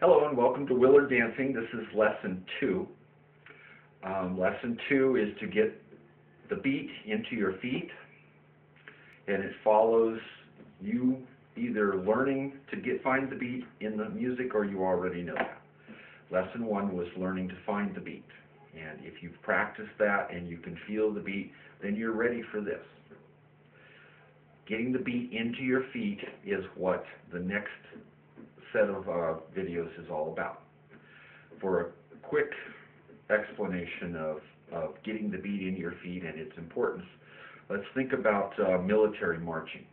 Hello and welcome to Willard Dancing. This is lesson 2. Lesson 2 is to get the beat into your feet, and it follows you either learning to find the beat in the music or you already know that. Lesson 1 was learning to find the beat, and if you've practiced that and you can feel the beat, then you're ready for this. Getting the beat into your feet is what the next set of videos is all about. For a quick explanation of getting the beat in your feet and its importance, let's think about military marching.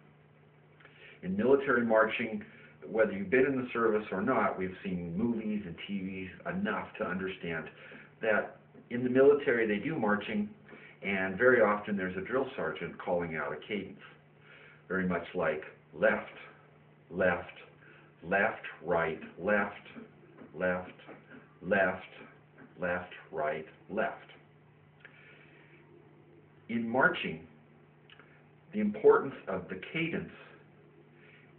In military marching, whether you've been in the service or not, we've seen movies and TVs enough to understand that in the military they do marching, and very often there's a drill sergeant calling out a cadence, very much like left, left, left, right, left, left, left, left, right, left. In marching, the importance of the cadence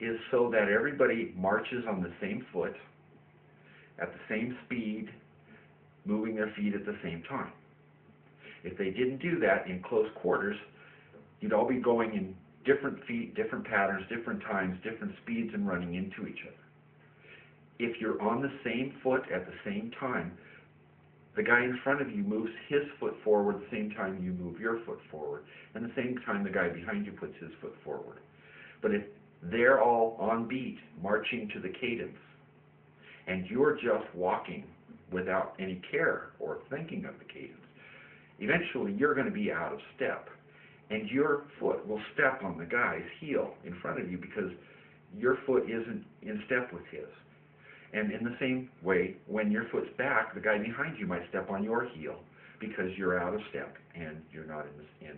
is so that everybody marches on the same foot, at the same speed, moving their feet at the same time. If they didn't do that in close quarters, you'd all be going in different feet, different patterns, different times, different speeds, and running into each other. If you're on the same foot at the same time, the guy in front of you moves his foot forward at the same time you move your foot forward, and at the same time the guy behind you puts his foot forward. But if they're all on beat, marching to the cadence, and you're just walking without any care or thinking of the cadence, eventually you're going to be out of step. And your foot will step on the guy's heel in front of you because your foot isn't in step with his. And in the same way, when your foot's back, the guy behind you might step on your heel because you're out of step and you're not in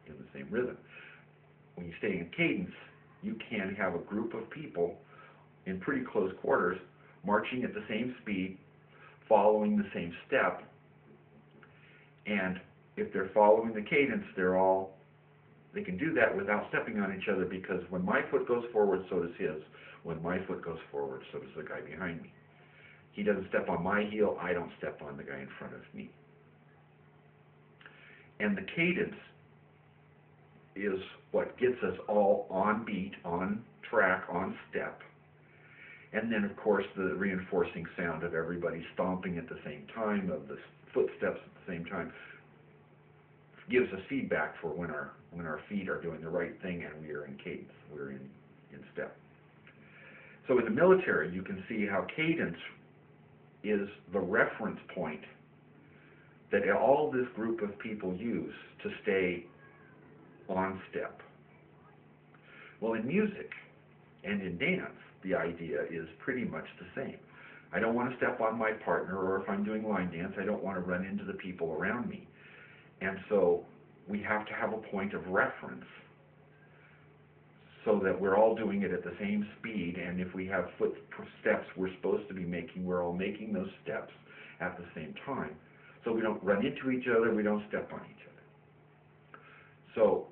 the same rhythm. When you stay in cadence, you can have a group of people in pretty close quarters marching at the same speed, following the same step, and if they're following the cadence, they can do that without stepping on each other, because when my foot goes forward, so does his. When my foot goes forward, so does the guy behind me. He doesn't step on my heel, I don't step on the guy in front of me. And the cadence is what gets us all on beat, on track, on step. And then, of course, the reinforcing sound of everybody stomping at the same time, of the footsteps at the same time, gives us feedback for when our feet are doing the right thing and we are in cadence, we're in step. So in the military, you can see how cadence is the reference point that all this group of people use to stay on step. Well, in music and in dance, the idea is pretty much the same. I don't want to step on my partner, or if I'm doing line dance, I don't want to run into the people around me. And so we have to have a point of reference so that we're all doing it at the same speed, and if we have footsteps we're supposed to be making, we're all making those steps at the same time. So we don't run into each other, we don't step on each other. So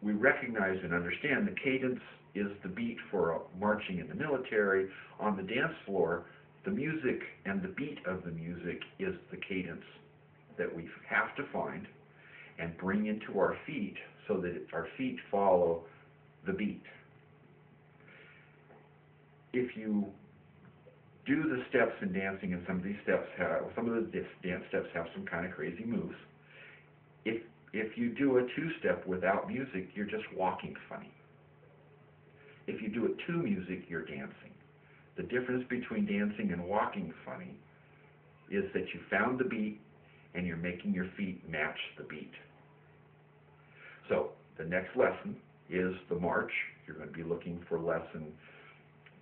we recognize and understand the cadence is the beat for marching in the military. On the dance floor, the music and the beat of the music is the cadence that we have to find and bring into our feet so that our feet follow the beat. If you do the steps in dancing, and some of the dance steps have some kind of crazy moves, if you do a two-step without music, you're just walking funny. If you do it to music, you're dancing. The difference between dancing and walking funny is that you found the beat and you're making your feet match the beat. So the next lesson is the march. You're going to be looking for lesson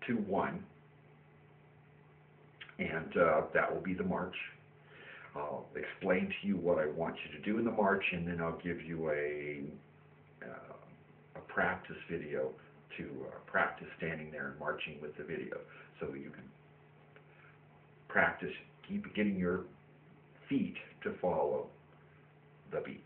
2-1, and that will be the march. I'll explain to you what I want you to do in the march, and then I'll give you a practice video to practice standing there and marching with the video, so you can practice getting your feet to follow the beat.